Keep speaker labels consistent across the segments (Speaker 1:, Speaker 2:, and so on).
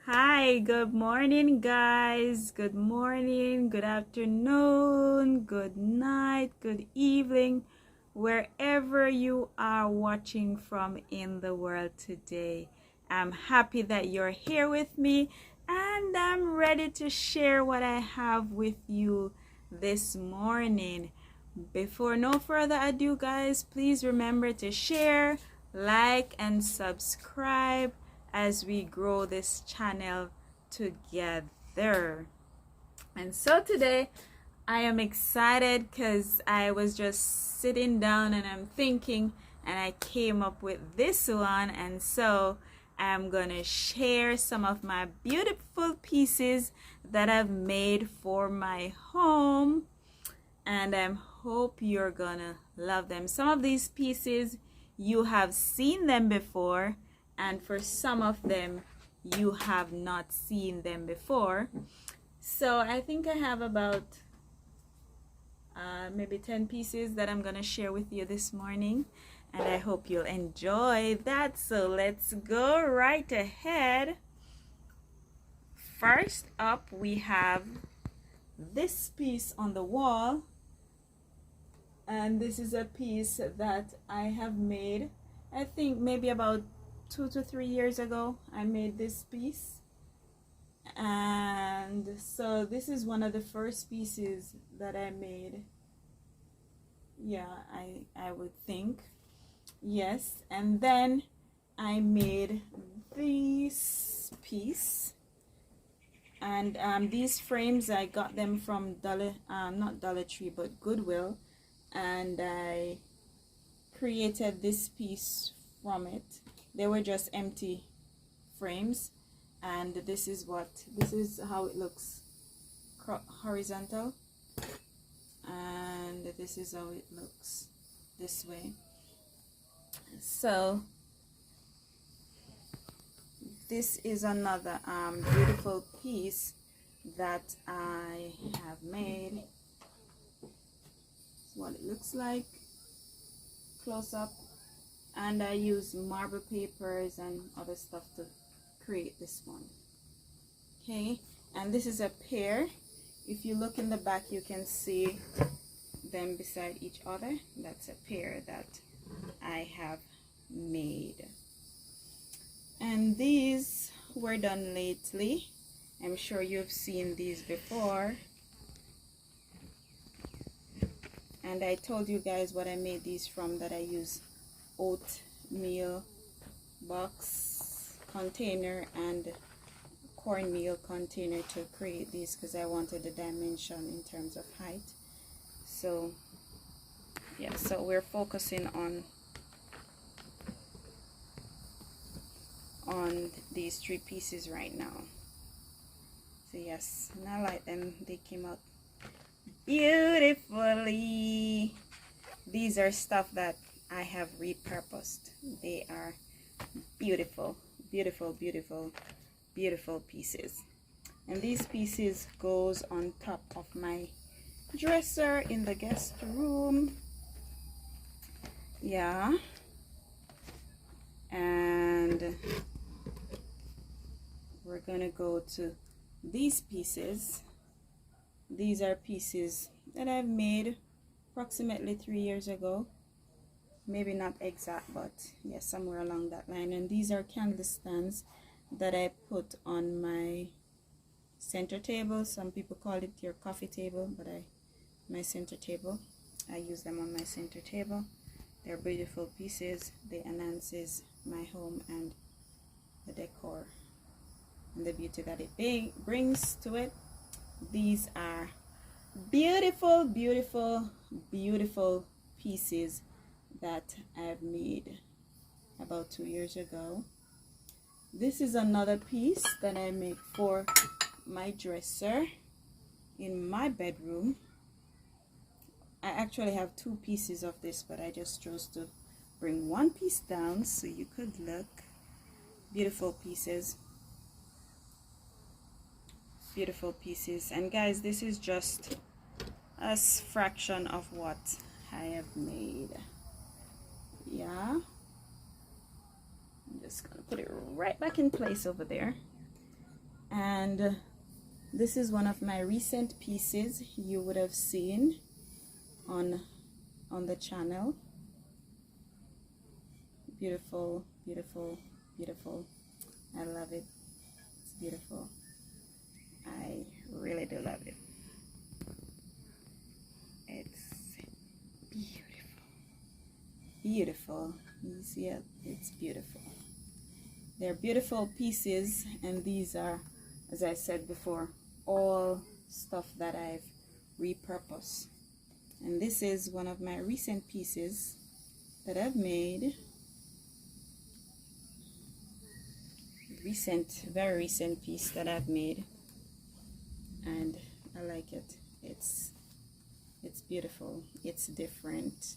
Speaker 1: Hi, good morning, guys. Good morning, good afternoon, good night, good evening, wherever you are watching from in the world today. I'm happy that you're here with me and I'm ready to share what I have with you this morning. Before no further ado, guys, please remember to share, like, and subscribe as we grow this channel together. And so today I am excited because I was just sitting down and I'm thinking and I came up with this one, and so I'm gonna share some of my beautiful pieces that I've made for my home, and I hope you're gonna love them. Some of these pieces you have seen them before, and for some of them you have not seen them before. So I think I have about maybe 10 pieces that I'm gonna share with you this morning, and I hope you'll enjoy that. So let's go right ahead. First up, we have this piece on the wall, and this is a piece that I have made, I think maybe about 2 to 3 years ago. I made this piece, and so this is one of the first pieces that I made. Yeah, I would think, yes. And then I made this piece, and these frames I got them from not Dollar Tree but Goodwill, and I created this piece from it. They were just empty frames, and this is how it looks horizontal, and this is how it looks this way. So this is another beautiful piece that I have made. It's what it looks like close up, and I use marble papers and other stuff to create this one. Okay, and this is a pair. If you look in the back, you can see them beside each other. That's a pair that I have made, and these were done lately. I'm sure you've seen these before, and I told you guys what I made these from, that I use oatmeal box container and cornmeal container to create these, because I wanted the dimension in terms of height. So yeah, so we're focusing on these 3 pieces right now. So yes, and I like them. They came out beautifully. These are stuff that I have repurposed. They are beautiful, beautiful, beautiful, beautiful pieces. And these pieces goes on top of my dresser in the guest room. Yeah, and we're gonna go to these pieces. These are pieces that I've made approximately 3 years ago, maybe not exact, but yes, somewhere along that line. And these are candle stands that I put on my center table. Some people call it your coffee table, but my center table, I use them on my center table. They're beautiful pieces. They enhances my home and the decor and the beauty that it brings to it. These are beautiful, beautiful, beautiful pieces that I've made about 2 years ago. This is another piece that I make for my dresser in my bedroom. I actually have 2 pieces of this, but I just chose to bring 1 piece down so you could look. Beautiful pieces, beautiful pieces. And guys, this is just a fraction of what I have made. Yeah, I'm just gonna put it right back in place over there. And this is one of my recent pieces you would have seen on the channel. Beautiful, beautiful, beautiful. I love it. It's beautiful. I really do love it. It's beautiful. Beautiful. You see it? It's beautiful. They're beautiful pieces, and these are, as I said before, all stuff that I've repurposed. And this is one of my recent pieces that I've made. Very recent piece that I've made, and I like it. It's beautiful. It's different.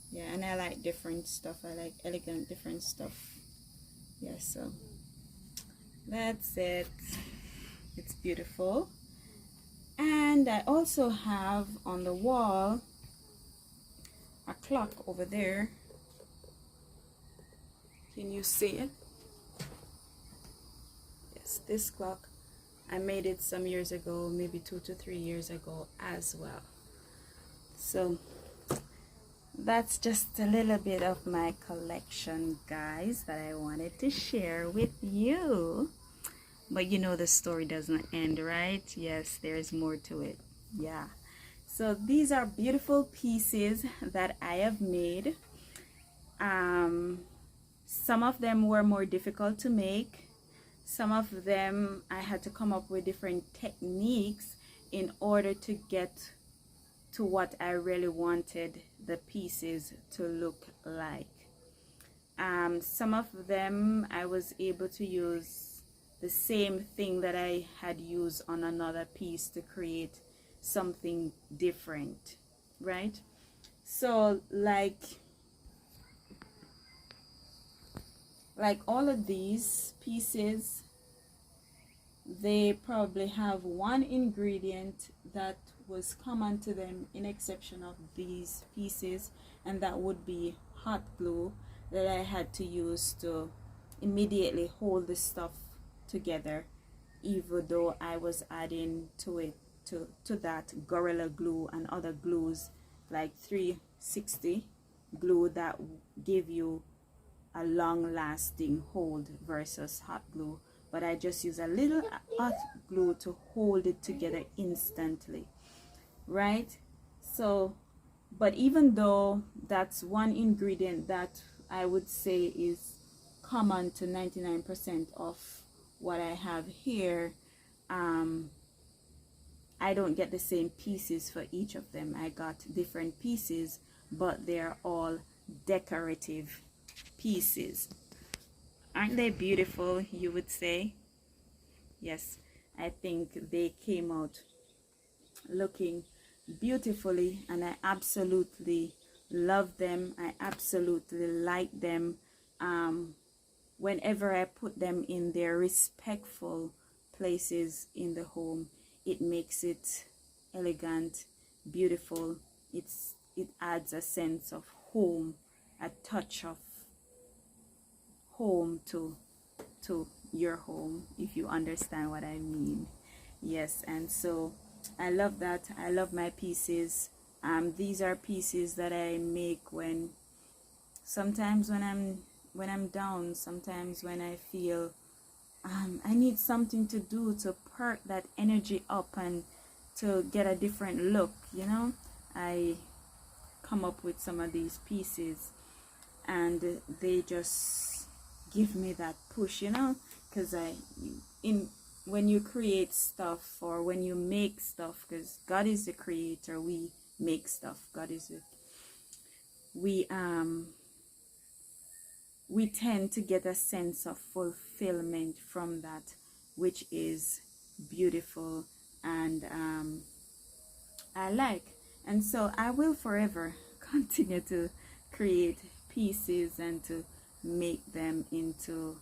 Speaker 1: Yeah, and I like different stuff. I like elegant different stuff. Yeah, so that's it. It's beautiful. And I also have on the wall a clock over there. Can you see it? Yes, this clock. I made it some years ago, maybe 2 to 3 years ago as well. So that's just a little bit of my collection, guys, that I wanted to share with you. But you know the story doesn't end, right? Yes, there's more to it. Yeah. So these are beautiful pieces that I have made. Some of them were more difficult to make. Some of them I had to come up with different techniques in order to get to what I really wanted the pieces to look like. Some of them I was able to use the same thing that I had used on another piece to create something different, right? So like all of these pieces, they probably have one ingredient that was common to them in exception of these pieces, and that would be hot glue that I had to use to immediately hold the stuff together, even though I was adding to it to that Gorilla Glue and other glues like 360 glue that give you a long-lasting hold versus hot glue. But I just use a little hot glue to hold it together instantly, right? So, but even though that's one ingredient that I would say is common to 99% of what I have here, I don't get the same pieces for each of them. I got different pieces, but they're all decorative pieces. Aren't they beautiful, you would say? Yes, I think they came out looking beautifully, and I absolutely love them. I absolutely like them. Whenever I put them in their respectful places in the home, it makes it elegant, beautiful. It adds a sense of home, a touch of home to your home, if you understand what I mean. Yes, and so I love that. I love my pieces. These are pieces that I make when sometimes when I'm down, sometimes when I feel I need something to do to perk that energy up and to get a different look, you know. I come up with some of these pieces, and they just give me that push, you know, because when you create stuff, or when you make stuff, because God is the creator, we make stuff. God is it. We tend to get a sense of fulfillment from that, which is beautiful, and I like. And so I will forever continue to create pieces and to make them into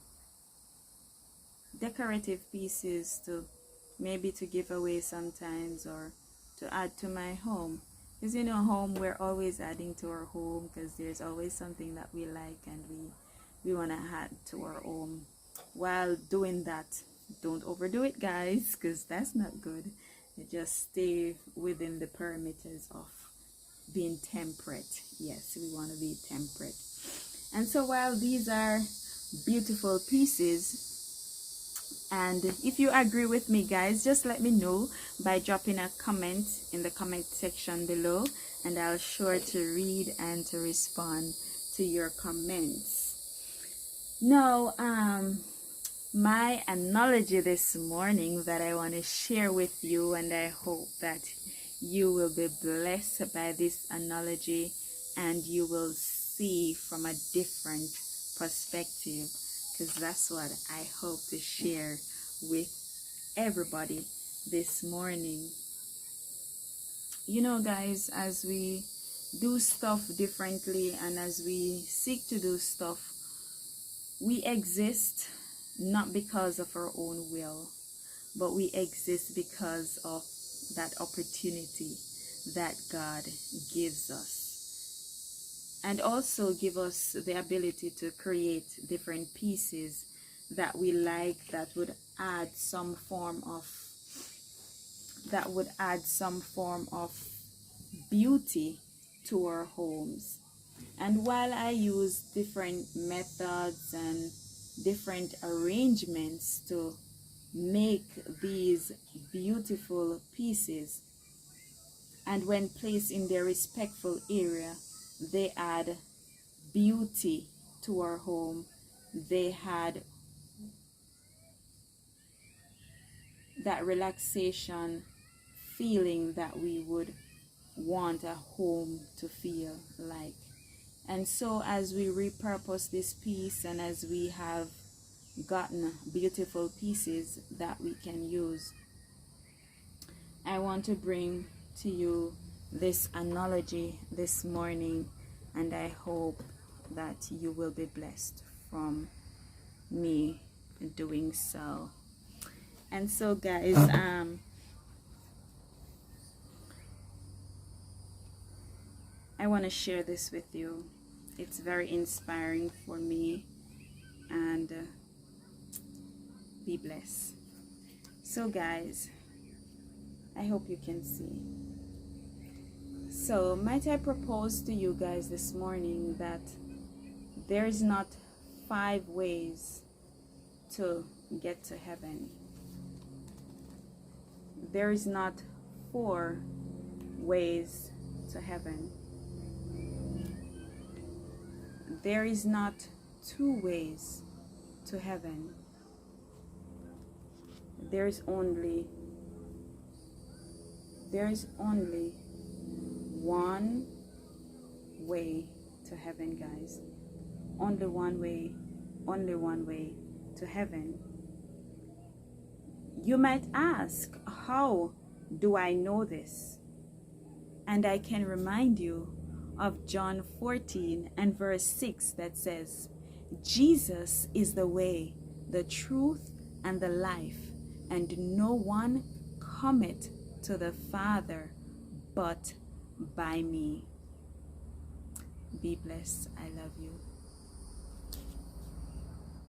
Speaker 1: decorative pieces, to maybe to give away sometimes, or to add to my home. Because you know, home, we're always adding to our home, because there's always something that we like and we want to add to our home. While doing that, Don't overdo it, guys, because that's not good. Just stay within the parameters of being temperate. Yes, we want to be temperate. And so while these are beautiful pieces, and if you agree with me, guys, just let me know by dropping a comment in the comment section below, and I'll sure to read and to respond to your comments. Now, my analogy this morning that I want to share with you, and I hope that you will be blessed by this analogy and you will see from a different perspective, because that's what I hope to share with everybody this morning. You know, guys, as we do stuff differently and as we seek to do stuff, we exist not because of our own will, but we exist because of that opportunity that God gives us, and also give us the ability to create different pieces that we like, that would add some form of beauty to our homes. And while I use different methods and different arrangements to make these beautiful pieces, and when placed in their respectful area, they add beauty to our home. They had that relaxation feeling that we would want a home to feel like. And so as we repurpose this piece, and as we have gotten beautiful pieces that we can use, I want to bring to you this analogy this morning, and I hope that you will be blessed from me doing so. And so, guys, I want to share this with you. It's very inspiring for me, and be blessed. So, guys, I hope you can see. So, might I propose to you guys this morning that there is not 5 ways to get to heaven. There is not 4 ways to heaven. There is not 2 ways to heaven. There is only one way to heaven, guys. Only one way to heaven. You might ask, how do I know this? And I can remind you of John 14 and verse 6 that says, Jesus is the way, the truth, and the life, and no one cometh to the Father but by me. Be blessed. I love you.